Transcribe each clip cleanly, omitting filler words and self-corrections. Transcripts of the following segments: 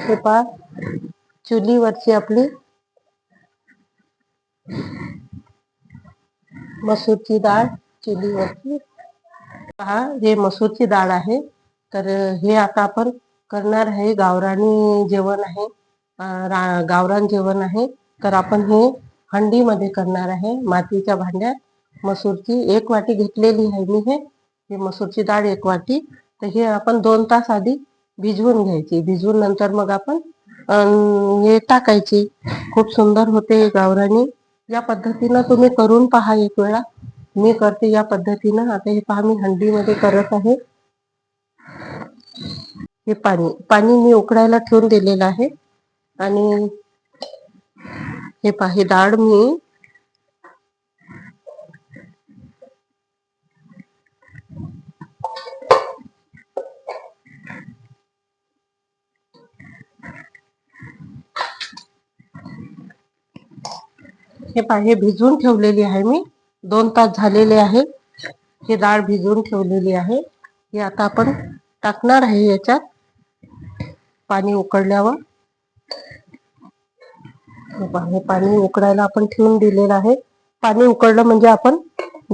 हे पहा चुलीवरची आपली मसूरची डाळ चुलीवरची पहा हे मसूरची डाळ आहे. तर हे आता आपण करणार आहे गावरानी जेवण आहे. गावरान जेवण आहे. तर आपण हे हंडीमध्ये करणार आहे मातीच्या भांड्यात. मसूरची 1 वाटी घेतलेली आहे मी हे मसूरची डाळ 1 वाटी. तर हे आपण 2 तास आधी भिजवून घ्यायची. भिजवून नंतर मग आपण हे टाकायची. खूप सुंदर होते गावरानी. या पद्धतीनं तुम्ही करून पहा 1 वेळा. मी करते या पद्धतीनं. आता हे पहा मी हंडीमध्ये करत आहे. हे पाणी मी उकळायला ठेवून दिलेलं आहे. आणि हे पहा ही डाळ मी हे भिजवून ठेवलेली आहे मी. 2 तास झालेले आहे. ही डाळ भिजवून ठेवलेली आहे. हे आता आपण टाकणार आहे याच्यात पाणी उकळल्यावर. हे पाणी उकळायला आपण ठेवून दिलेलं आहे. पाणी उकळलं म्हणजे आपण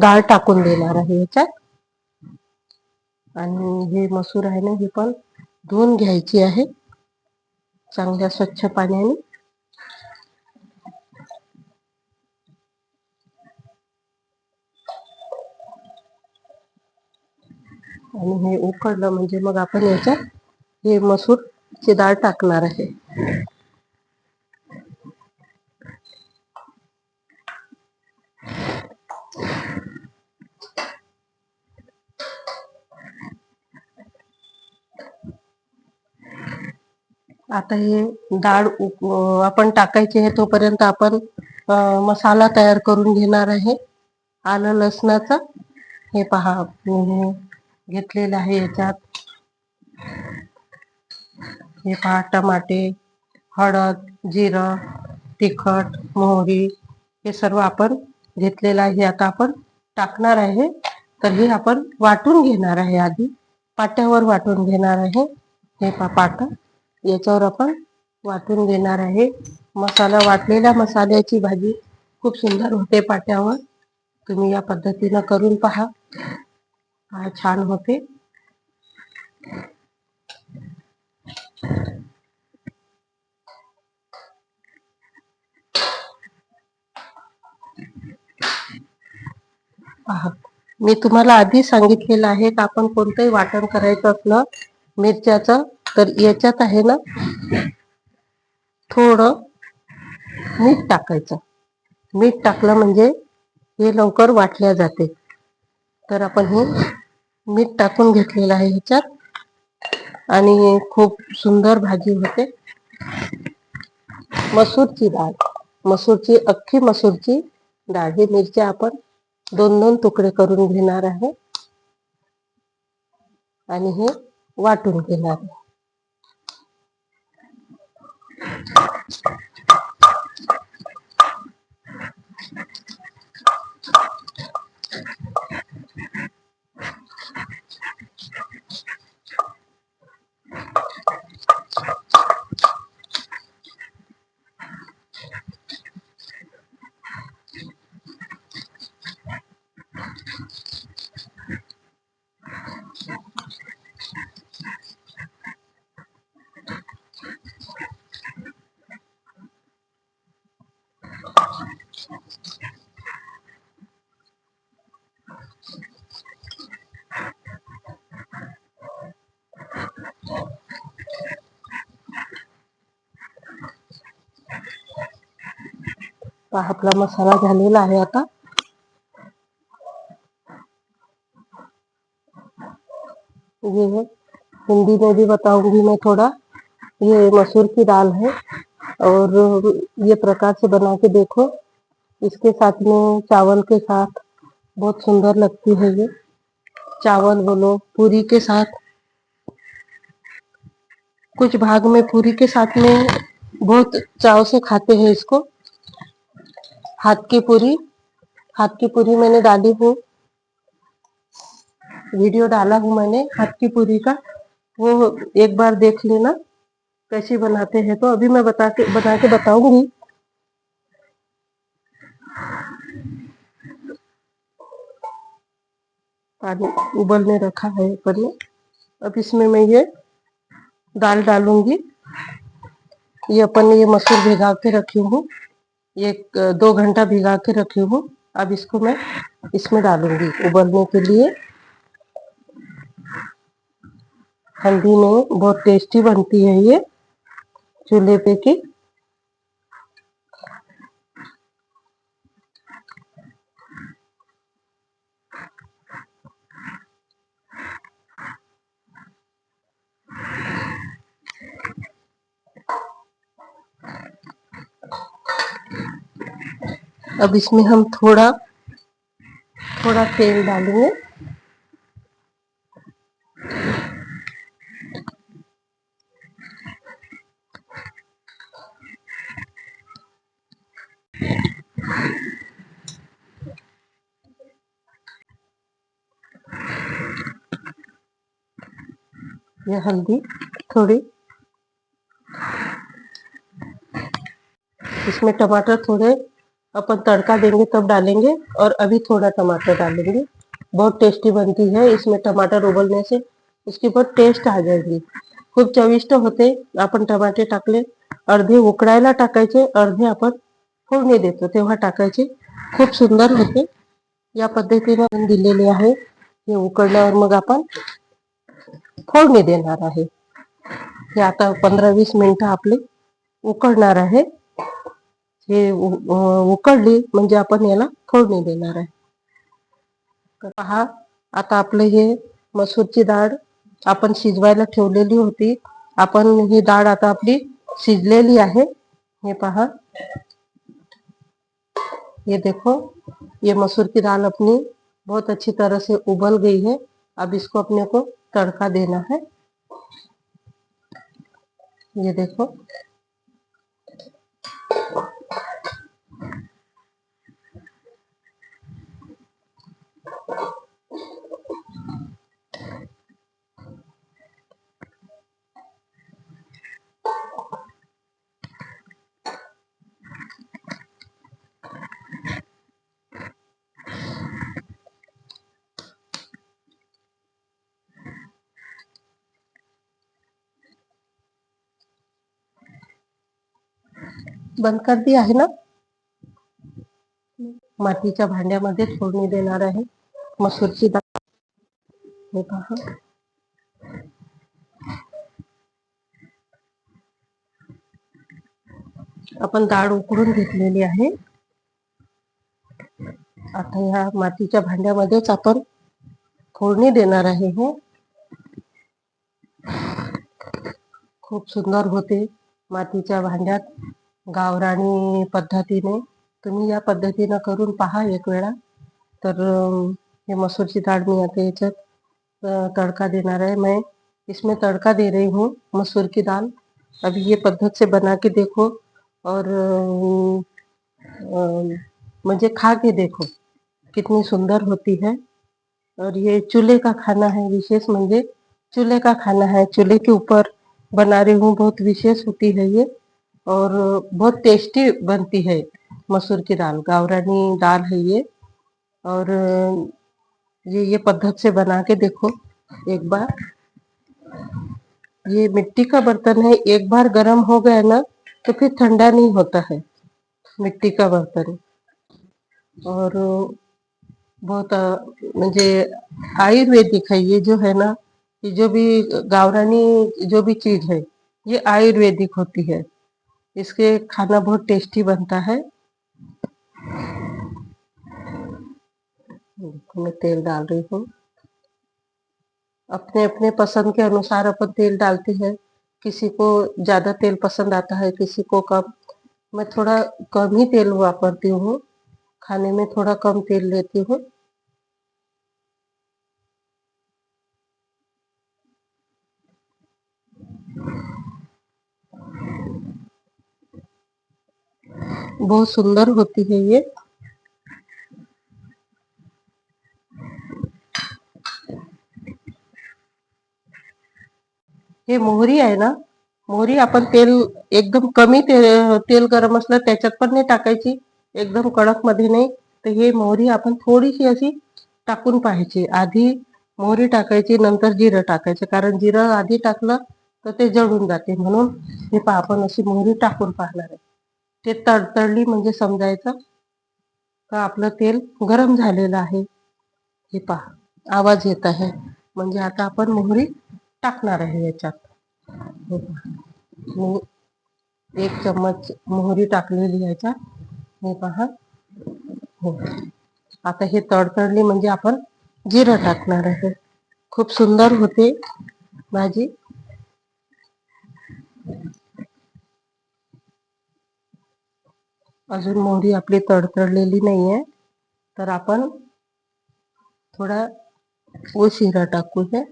डाळ टाकून देणार आहे याच्यात. आणि हे मसूर आहे ना हे पण धुवून घ्यायची आहे चांगल्या स्वच्छ पाण्याने. आणि हे उकळलं म्हणजे मग आपण याच्यात हे मसूरची डाळ टाकणार आहे. आता हे डाळ आपण टाकायची आहे तोपर्यंत आपण मसाला तयार करून घेणार आहे आलं लसणाचा. हे पहा मी घेतलेलं आहे याच्यात. हे पहा टमाटे, हळद, जिरं, तिखट, मोहरी हे सर्व आपण घेतलेलं आहे. आता आपण टाकणार आहे. तर हे आपण वाटून घेणार आहे आधी. पाट्यावर वाटून घेणार आहे. हे पहा पाटा याच्यावर आपण वाटून घेणार आहे. मसाला वाटलेल्या मसाल्याची भाजी खूप सुंदर होते पाट्यावर. तुम्ही या पद्धतीनं करून पहा. छान होते. पहा मी तुम्हाला आधी सांगितलेलं आहे की आपण कोणतंही वाटण करायचं असलं मिरच्याचं तर याच्यात आहे ना थोडं मीठ टाकायचं. मीठ टाकलं म्हणजे हे लवकर वाटल्या जाते. तर आपण हे मीठ टाकून घेतलेलं आहे ह्याच्यात आणि खूप सुंदर भाजी होते. मसूरची डाळ, मसूरची अख्खी मसूरची डाळ. ही मिरच्या आपण 2-2 तुकडे करून घेणार आहे आणि हे वाटून घेणार आहे. आपला मसाला झालेला आहे. आता ये हिंदी में भी बताऊंगी मैं थोड़ा. ये मसूर की दाल है और ये प्रकार से बना के देखो. इसके साथ में चावल के साथ बहुत सुंदर लगती है ये. चावल बोलो पूरी के साथ, कुछ भाग में पूरी के साथ में बहुत चाव से खाते हैं इसको. हाथ की पूरी मैंने डाली हूँ. वीडियो डाला हूँ मैंने हाथ की पूरी का. वो एक बार देख लेना. कैसी बनाते हैं, तो अभी मैं बना के बताऊंगी। पानी उबलने रखा है ऊपर में। अब इसमें मैं ये दाल डालूंगी। ये अपन ने ये मसूर भिगा के रखी हूँ, ये 2 घंटा भिगा के रखी हूँ। अब इसको मैं इसमें डालूंगी उबलने के लिए। हल्दी में बहुत टेस्टी बनती है ये चूल्हे पे की। अब इसमें हम थोड़ा थोड़ा तेल डालेंगे। ये हल्दी थोड़ी, इसमें टमाटर थोड़े अपन तड़का देंगे तब डालेंगे, और अभी थोड़ा टमाटर डालेंगे। बहुत टेस्टी बनती है, इसमें टमाटर उबलने से इसकी बहुत टेस्ट आ जाएगी, खूप चविष्ट होते। आपण टमाटे टाकले, अर्धे उकडायला टाकायचे, अर्धे आपण फोडणी देतो तेव्हा टाकायचे, खूप सुंदर होते। या पद्धतीने दिलेले आहे। हे उकडल्यावर मग आपण फोडणी देणार आहे। हे आता 15-20 मिनिटं आपले उकडणार आहे। हे उकडली म्हणजे आपण याला फोडणी देणार आहे। तर पहा, आता आपलं हे मसूरची डाळ आपण शिजवायला ठेवलेली होती। आपण ही डाळ आता आपली शिजलेली आहे। ये पहा, ये देखो, ये मसूर की दाल अपनी बहुत अच्छी तरह से उबल गई है। अब इसको अपने को तड़का देना है। ये देखो, बंद कर दी आहे ना। मातीच्या भांड्यामध्ये फोडणी देणार आहे मसूरची डाळ। हे पहा, आपण डाळ उकडून घेतलेली आहे। आता ह्या मातीच्या भांड्यामध्येच आपण फोडणी देणार आहे। हे खूप सुंदर होते मातीच्या भांड्यात, गावरानी पद्धतीने। तुम्ही या पद्धतीने करून पहा एक वेळा। तर ये मसूरची दाळ मी आता याच्यात तड़का देना है। मैं इसमें तड़का दे रही हूँ मसूर की दाल। अभी ये पद्धत से बना के देखो, और मुझे खा के देखो कितनी सुंदर होती है। और ये चूल्हे का खाना है, विशेष म्हणजे चूल्हे का खाना है, चूल्हे के ऊपर बना रही हूँ, बहुत विशेष होती है ये, और बहुत टेस्टी बनती है। मसूर की दाल गावरानी दाल है ये। और ये पद्धत से बना के देखो एक बार। ये मिट्टी का बर्तन है, एक बार गर्म हो गया ना तो फिर ठंडा नहीं होता है मिट्टी का बर्तन। और बहुत म्हणजे आयुर्वेदिक है ये जो है ना, ये जो भी गावरानी जो भी चीज है ये आयुर्वेदिक होती है। इसके खाना बहुत टेस्टी बनता है। मैं तेल डाल रही हूँ, अपने अपने पसंद के अनुसार अपन तेल डालते हैं। किसी को ज्यादा तेल पसंद आता है, किसी को कम। मैं थोड़ा कम ही तेल वापरती हूँ, खाने में थोड़ा कम तेल लेती हूँ। बहुत सुंदर होती है ये। ये मोहरी है ना, मोहरी आपण तेल एकदम कमी तेल गरम असलं त्याच्यात पण नाही टाकायची, एकदम कडक मध्ये नाही. तर हे मोहरी आपण थोडीशी अशी टाकून पाहायची. आधी मोहरी टाकायची, नंतर जिरं टाकायचं, कारण जिरं आधी टाकलं तर ते जळून जाते. म्हणून हे पहा, आपण अशी मोहरी टाकून पाहणार आहे. ते तडतडली म्हणजे समजायचं का आपलं तेल गरम झालेलं आहे. हे पहा आवाज येत आहे, म्हणजे आता आपण मोहरी टाकणार आहे याच्यात. हे पहा, मी 1 चम्मच मोहरी टाकलेली याच्यात. हे पहा. हो, आता हे तडतडली म्हणजे आपण जिरं टाकणार आहे. खूप सुंदर होते भाजी. अजून मोहरी आपली तडतडलेली नाहीये, तर आपण थोडा उशिरा टाकू हे.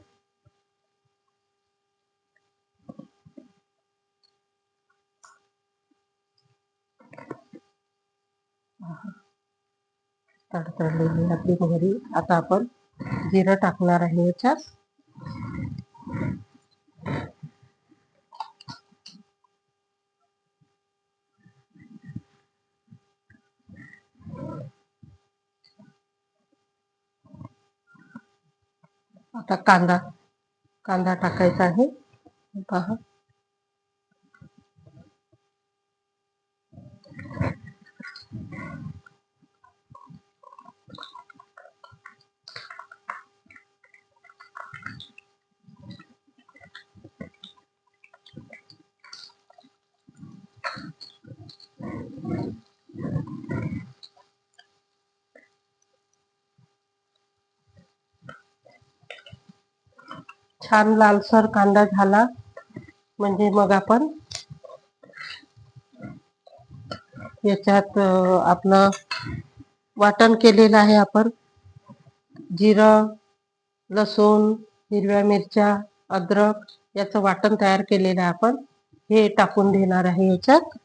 तडतडलेली आपली मोहरी. आता आपण जिरं टाकणार आहे याच्यात. आता कांदा कांदा टाकायचा आहे. पहा, छान लालसर कांदा झाला म्हणजे मग आपण याच्यात आपलं वाटण केलेलं आहे. आपण जिरं, लसूण, हिरव्या मिरच्या, अद्रक याचं वाटण तयार केलेलं आहे. आपण हे टाकून देणार आहे याच्यात.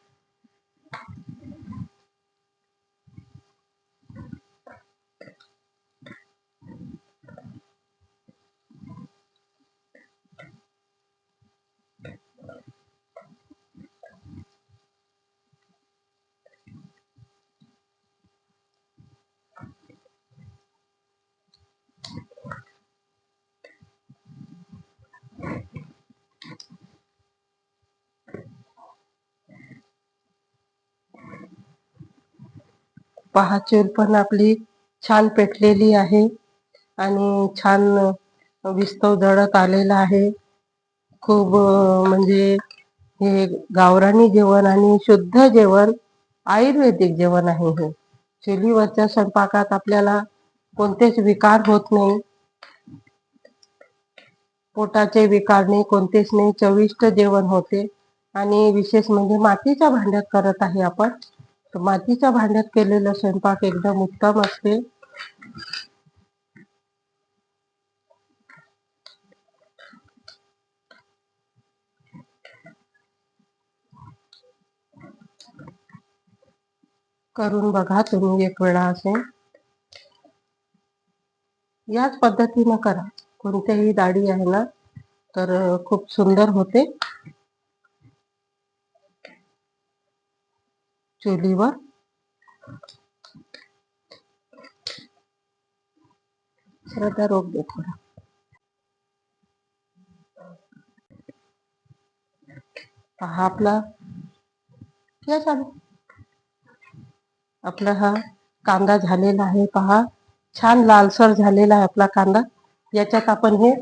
पहा, चूल पण आपली छान पेटलेली आहे आणि छान विस्तव जळत आलेला आहे. खूप म्हणजे हे गावरानी जेवण आणि शुद्ध जेवण, आयुर्वेदिक जेवण आहे हे. चुलीवरच्या स्वयंपाकात आपल्याला कोणतेच विकार होत नाही, पोटाचे विकार नाही, कोणतेच नाही. चविष्ट जेवण होते. आणि विशेष म्हणजे मातीच्या भांड्यात करत आहे आपण, तर मातीच्या भांड्यात केलेलं स्वयंपाक एकदम उत्तम असते. करून बघा तुम्ही एक वेळा असे. याच पद्धतीनं करा. कोणत्याही डाळी आहे ना, तर खूप सुंदर होते. चुलीवर श्रद्धा रोग दे थोडा. पहा आपला या चालू आपला हा कांदा झालेला आहे. पहा, छान लालसर झालेला आहे आपला कांदा. याच्यात आपण हे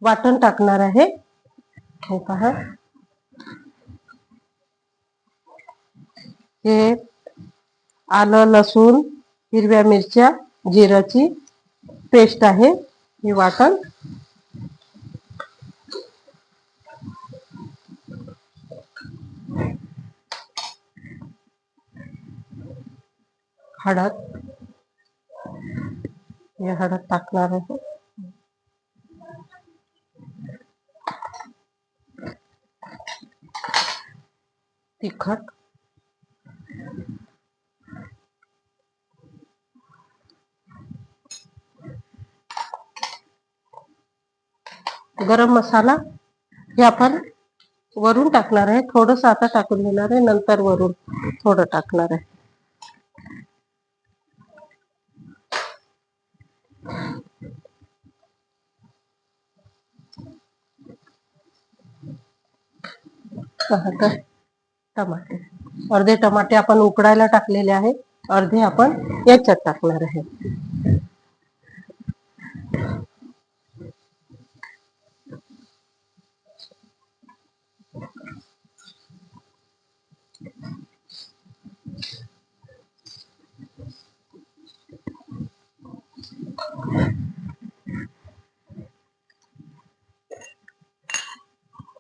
वाटण टाकणार आहे. हे पहा, हे आलं, लसूण, हिरव्या मिरच्या, जिराची पेस्ट आहे. हे वाटण हळद, हे हळद टाकणार आहे. तिखट, गरम मसाला हे आपण वरून टाकणार आहे, थोडंसं आता टाकून देणार आहे, नंतर वरून थोडं टाकणार आहे. आता टमाटे, अर्धे टमाटे आपण उकडायला टाकलेले आहे, अर्धे आपण याच्यात टाकणार आहे.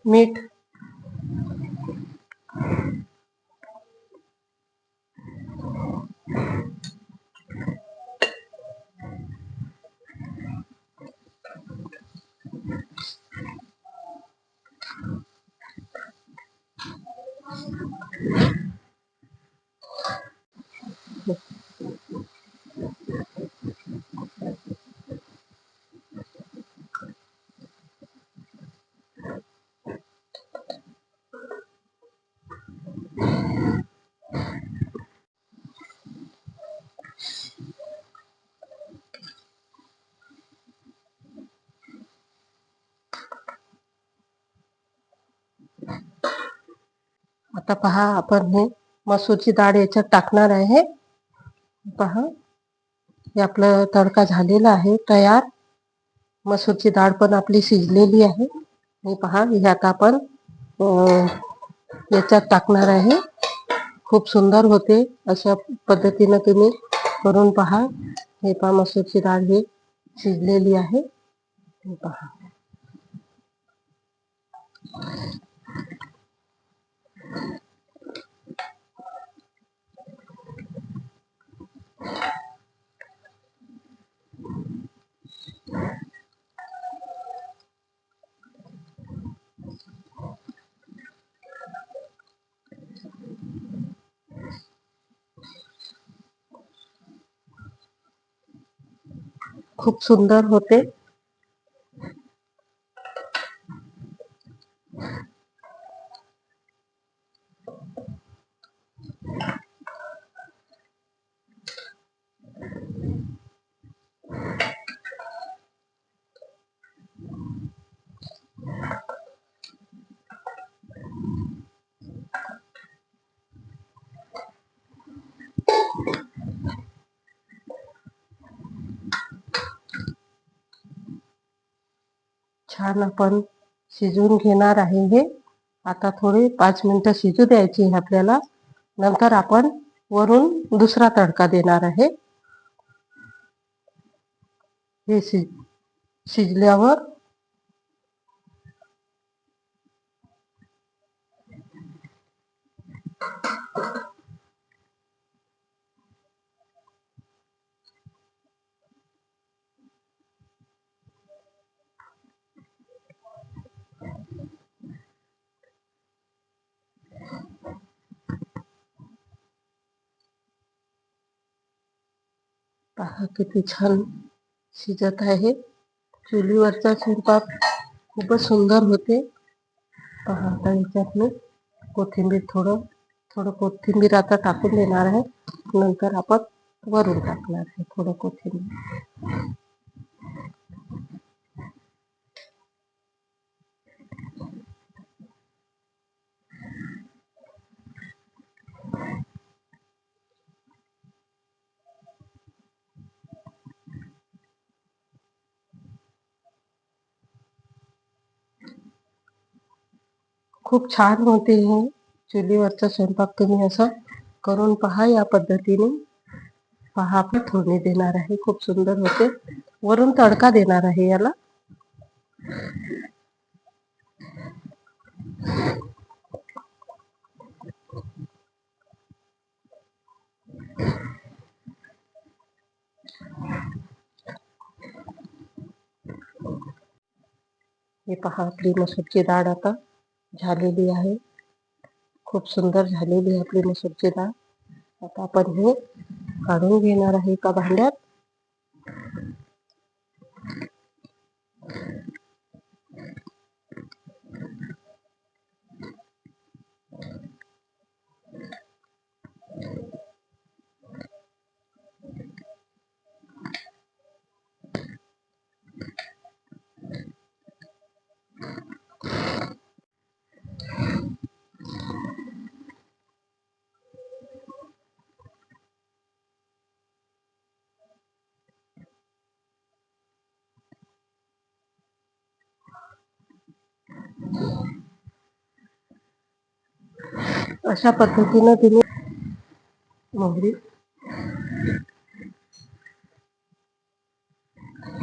मीठ, आता पहा आपण हे मसूरची डाळ याच्यात टाकणार आहे. पहा हे आपलं तडका झालेला आहे तयार. मसूरची डाळ पण आपली शिजलेली आहे. हे पहा हे आता आपण याच्यात टाकणार आहे. खूप सुंदर होते, अशा पद्धतीने तुम्ही करून पहा. हे पहा मसूरची डाळ ही शिजलेली आहे. हे पहा खूप सुंदर होते. छान आपण शिजवून घेणार आहे. हे आता थोडे 5 मिनिटं शिजू द्यायची आहे आपल्याला. नंतर आपण वरून दुसरा तडका देणार आहे. हे शिजल्यावर पहा किती छान शिजत आहे. चुलीवरचा स्वयंपाक खूपच सुंदर होते. पहा आता याच्यात मी कोथिंबीर थोडं कोथिंबीर आता टाकून देणार आहे. नंतर आपण वरून टाकणार आहे थोडं कोथिंबीर. खूप छान होते हे चुलीवरचा स्वयंपाक. तुम्ही असं करून पहा या पद्धतीने. पहा आपण फोडणी देणार आहे, खूप सुंदर होते. वरून तडका देणार आहे याला. हे पहा आपली मसूरची डाळ आता झालेली आहे. खूप सुंदर झालेली आहे आपली मसूरची डाळ. आता आपण हे काढून घेणार आहे एका भांड्यात. अशा पद्धतीनं तुम्ही मोहरी,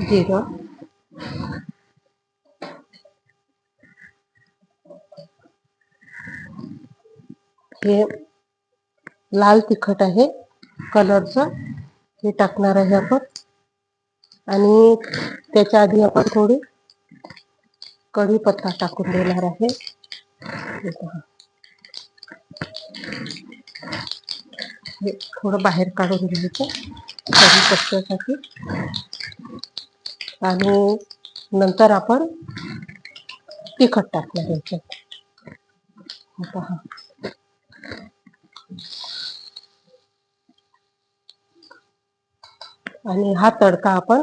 जिरं, हे लाल तिखट आहे कलरचं, हे टाकणार आहे आपण. आणि त्याच्या आधी आपण थोडी कढीपत्ता टाकून देणार आहे. हे थोडं बाहेर काढून घ्यायचं कढीपत्त्यासाठी. आणि नंतर आपण तिखट टाकून द्यायचं. पहा, आणि हा तडका आपण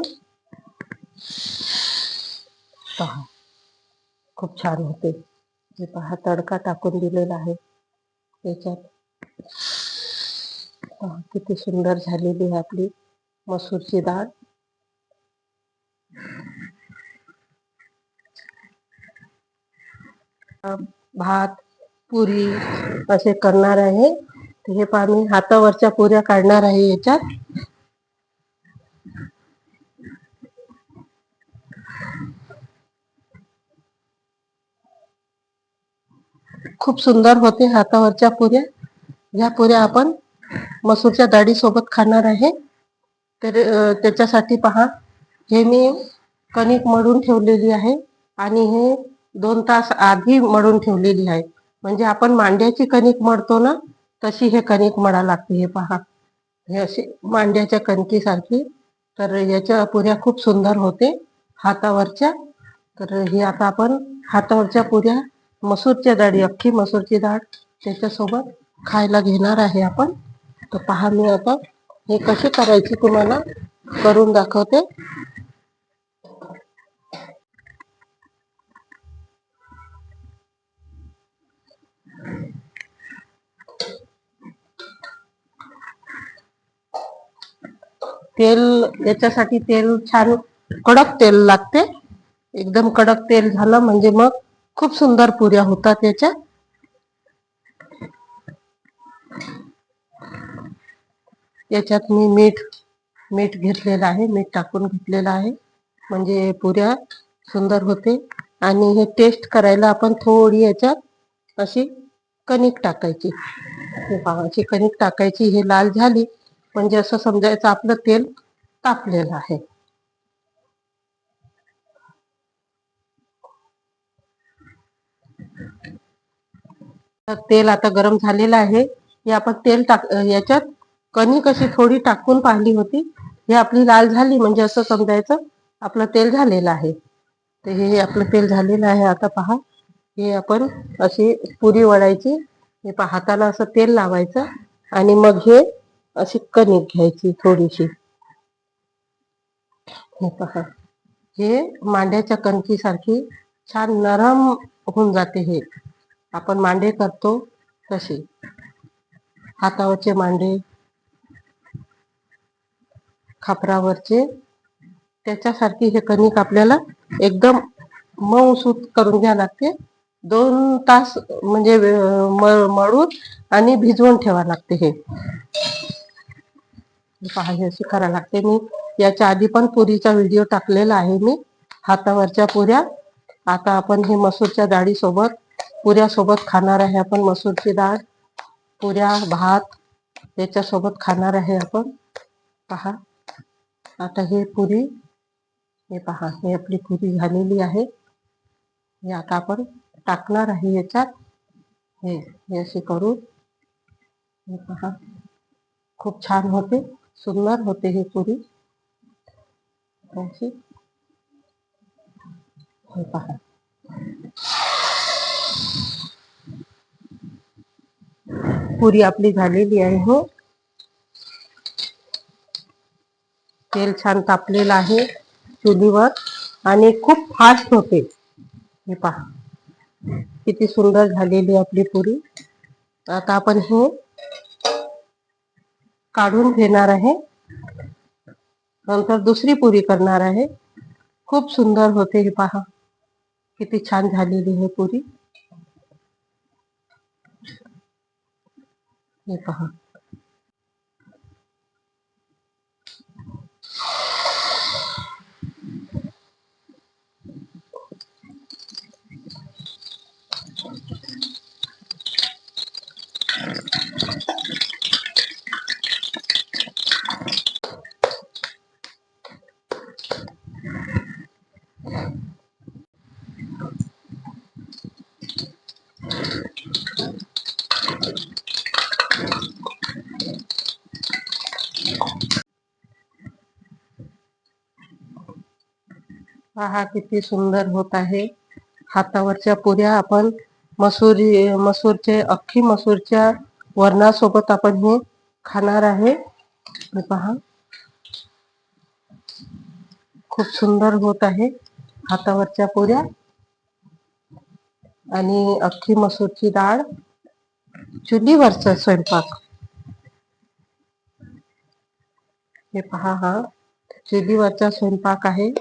पहा खूप छान होते. हे पहा तडका टाकून दिलेला आहे त्याच्यात. पहा किती सुंदर झालेली आहे आपली मसूरची डाळ. भात, पुरी असे करणार आहे. हे पहा मी हातावरच्या पुऱ्या काढणार आहे याच्यात. खूप सुंदर होते हातावरच्या पुऱ्या. या पुऱ्या आपण मसूरच्या डाळी सोबत खाणार आहे. तर त्याच्यासाठी पहा, हे मी कणिक मळून ठेवलेली आहे आणि हे 2 तास आधी मळून ठेवलेली आहे. म्हणजे आपण मांड्याची कणिक मळतो ना, तशी हे कणिक मळा लागते. हे पहा, हे अशी मांड्याच्या कणकीसारखी. तर याच्या पुऱ्या खूप सुंदर होते हातावरच्या. तर हे आता आपण हातावरच्या पुऱ्या मसूरच्या डाळी, अख्खी मसूरची डाळ त्याच्यासोबत खायला घेणार आहे आपण. तर पहा मी आता हे कशी करायची तुम्हाला करून दाखवते. तेल, याच्यासाठी तेल छान कडक तेल लागते. एकदम कडक तेल झालं म्हणजे मग खूप सुंदर पुऱ्या होतात याच्या. याच्यात मी मीठ घेतलेलं आहे, मीठ टाकून घेतलेलं आहे म्हणजे पुऱ्या सुंदर होते. आणि हे टेस्ट करायला आपण थोडी याच्यात अशी कणिक टाकायची. हे पहा, अशी कणिक टाकायची. हे लाल झाली म्हणजे असं समजायचं आपलं तेल तापलेलं आहे. तेल आता गरम झालेलं आहे. हे आपण तेल याच्यात कणिक अशी थोडी टाकून पाहिली होती. हे आपली लाल झाली म्हणजे असं समजायचं आपलं तेल झालेलं आहे. तर हे आपलं तेल झालेलं आहे. आता पहा, हे आपण अशी पुरी वळायची. हे पहा, हाताला असं तेल लावायचं आणि मग हे अशी कणिक घ्यायची थोडीशी. हे पहा, हे मांड्याच्या कणकीसारखी छान नरम होऊन जाते. हे आपण मांडे करतो तसे, हातावरचे मांडे, खापरावरचे, त्याच्यासारखी हे कणिक आपल्याला एकदम मऊसूत करून घ्यावं लागते. 2 तास म्हणजे मळून आणि भिजवून ठेवा लागते. हे पहा, हे अशी करावं लागते. मी याच्या आधी पण पुरीचा व्हिडिओ टाकलेला आहे मी, हातावरच्या पुऱ्या. आता आपण हे मसूरच्या डाळीसोबत पुऱ्यासोबत खाणार आहे. आपण मसूरची डाळ, पुऱ्या, भात याच्यासोबत खाणार आहे आपण. पहा, आता हे पुरी, हे पहा, हे आपली पुरी झालेली आहे. हे आता आपण टाकणार आहे याच्यात. हे असे करून, हे पहा, खूप छान होते, सुंदर होते हे पुरी अशी. हे पहा, पुरी आपली झालेली आहे. हो, तेल छान तापलेलं आहे चुलीवर आणि खूप फास्ट होते. हे पहा, किती सुंदर झालेली आपली पुरी. आता आपण हे काढून घेणार आहे. नंतर दुसरी पुरी करणार आहे. खूप सुंदर होते. हे पहा, किती छान झालेली आहे पुरी. हे पहा. पहा किती सुंदर होत आहे. हातावरच्या पुऱ्या आपण मसूरचे अख्खी मसूरच्या वरणासोबत आपण हे खाणार आहे. हे पहा खूप सुंदर होत आहे. हातावरच्या पुऱ्या आणि अख्खी मसूरची डाळ, चुलीवरचा स्वयंपाक. हे पहा, हा चुलीवरचा स्वयंपाक आहे.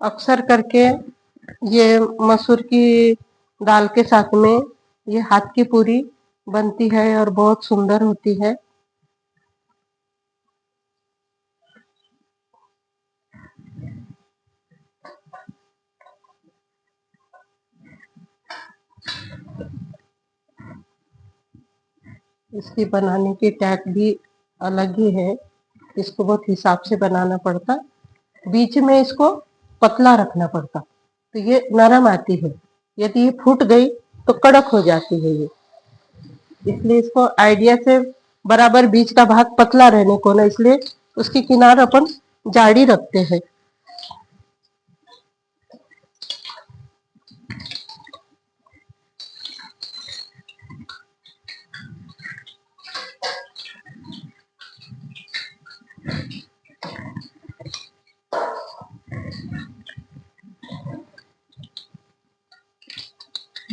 अक्सर करके ये मसूर की दाल के साथ में ये हाथ की पूरी बनती है और बहुत सुंदर होती है. इसकी बनाने की टैक भी अलग ही है. इसको बहुत हिसाब से बनाना पड़ता. बीच में इसको पतला रखना पड़ता तो ये नरम आती है. यदि ये फूट गई तो कड़क हो जाती है ये. इसलिए इसको आइडिया से बराबर बीच का भाग पतला रहने को ना, इसलिए उसकी किनार अपन जाड़ी रखते हैं.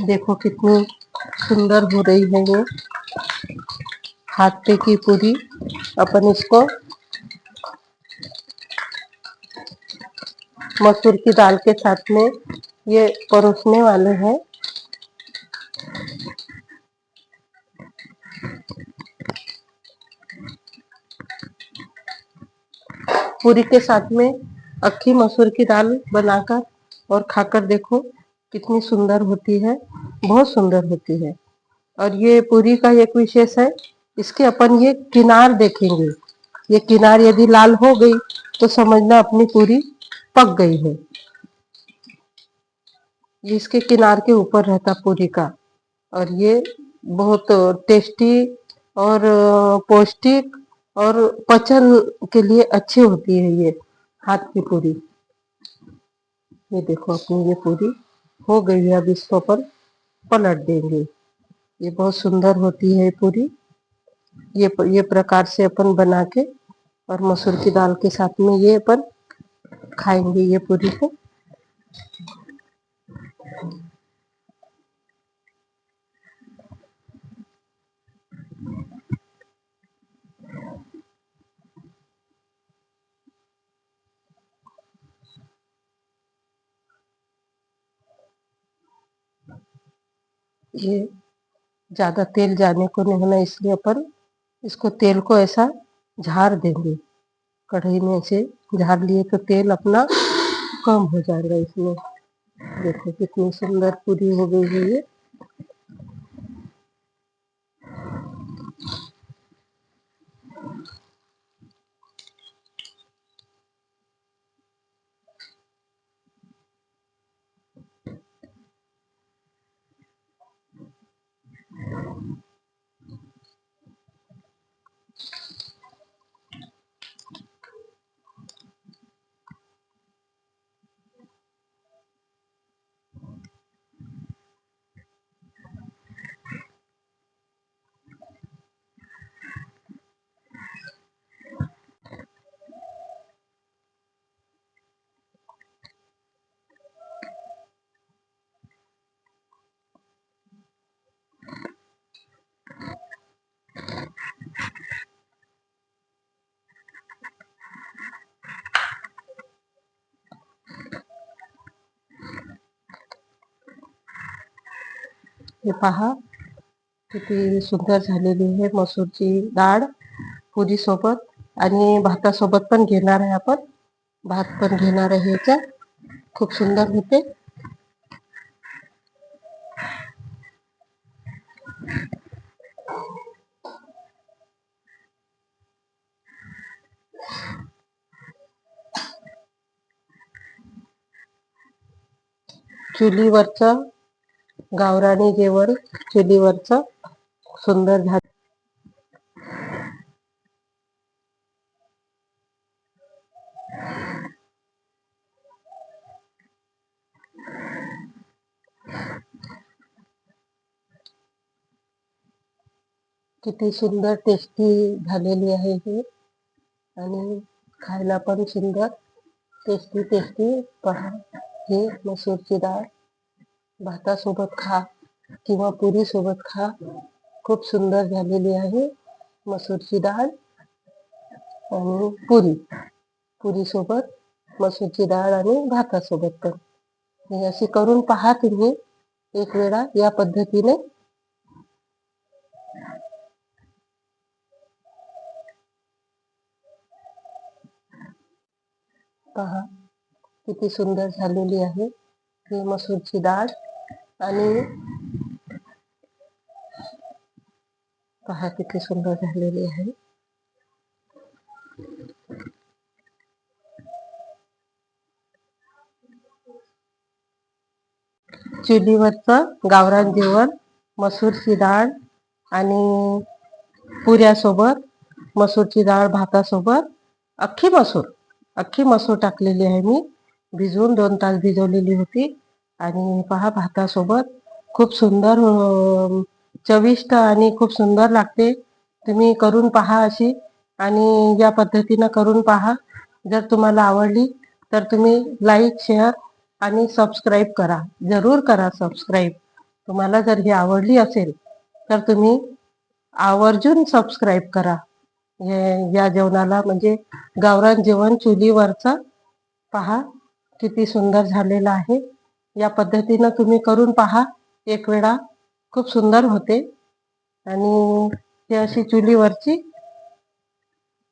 देखो कितनी सुंदर हो रही है ये हाथ पे की पूरी. अपन इसको मसूर की दाल के साथ में ये परोसने वाले हैं. पूरी के साथ में अक्खी मसूर की दाल बनाकर और खाकर देखो कितनी सुंदर होती है. बहुत सुंदर होती है. और ये पूरी का एक विशेष है, इसके अपन ये किनार देखेंगे. ये किनार यदि लाल हो गई तो समझना अपनी पूरी पक गई है. ये इसके किनार के ऊपर रहता पूरी का. और ये बहुत टेस्टी और पौष्टिक और पचन के लिए अच्छी होती है ये हाथ की पूरी. ये देखो अपनी ये पूरी हो गई है. अब इसको अपन पलट देंगे. ये बहुत सुंदर होती है पूरी. ये प्रकार से अपन बना के और मसूर की दाल के साथ में ये अपन खाएंगे ये पूरी को. ये ज्यादा तेल जाने को नहीं होना, इसलिए अपन इसको तेल को ऐसा झाड़ देंगे. कढ़ाई में ऐसे झाड़ लिए तो तेल अपना कम हो जाएगा इसमें. देखो कितनी सुंदर पूरी हो गई है ये. हे पहा किती सुंदर झालेली आहे मसूरची डाळ पुरी सोबत आणि भातासोबत पण घेणार आहे आपण. भात पण घेणार आहे याच्यात. खूप सुंदर होते. चुलीवरचं गावरानी जेवण चुलीवरचं सुंदर झालं. किती सुंदर टेस्टी झालेली आहे हे आणि खायला पण सुंदर टेस्टी टेस्टी. पहा हे मसूरची डाळ भातासोबत खा किंवा पुरी सोबत खा. खूप सुंदर झालेली आहे मसूरची डाळ आणि पुरी सोबत मसूरची डाळ आणि भातासोबत पण. हे अशी करून पहा तुम्ही एक वेळा या पद्धतीने. पहा किती सुंदर झालेली आहे ही मसूरची डाळ आणि पहा किती सुंदर झालेली आहे. चुलीवरचं गावरान जेवण मसूरची डाळ आणि पुऱ्यासोबत मसूरची डाळ भातासोबत. अख्खी मसूर टाकलेली आहे मी. भिजवून 2 तास भिजवलेली होती आणि पहा भातासोबत खूप सुंदर चविष्ट आणि खूप सुंदर लागते. तुम्ही करून पहा अशी आणि या पद्धतीनं करून पहा. जर तुम्हाला आवडली तर तुम्ही लाईक शेअर आणि सबस्क्राईब करा. जरूर करा सबस्क्राईब. तुम्हाला जर ही आवडली असेल तर तुम्ही आवर्जून सबस्क्राईब करा या जेवणाला, म्हणजे गावरान जेवण चुलीवरचं. पहा किती सुंदर झालेलं आहे. या पद्धतीनं तुम्ही करून पहा एक वेळा. खूप सुंदर होते आणि ही अशी चुलीवरची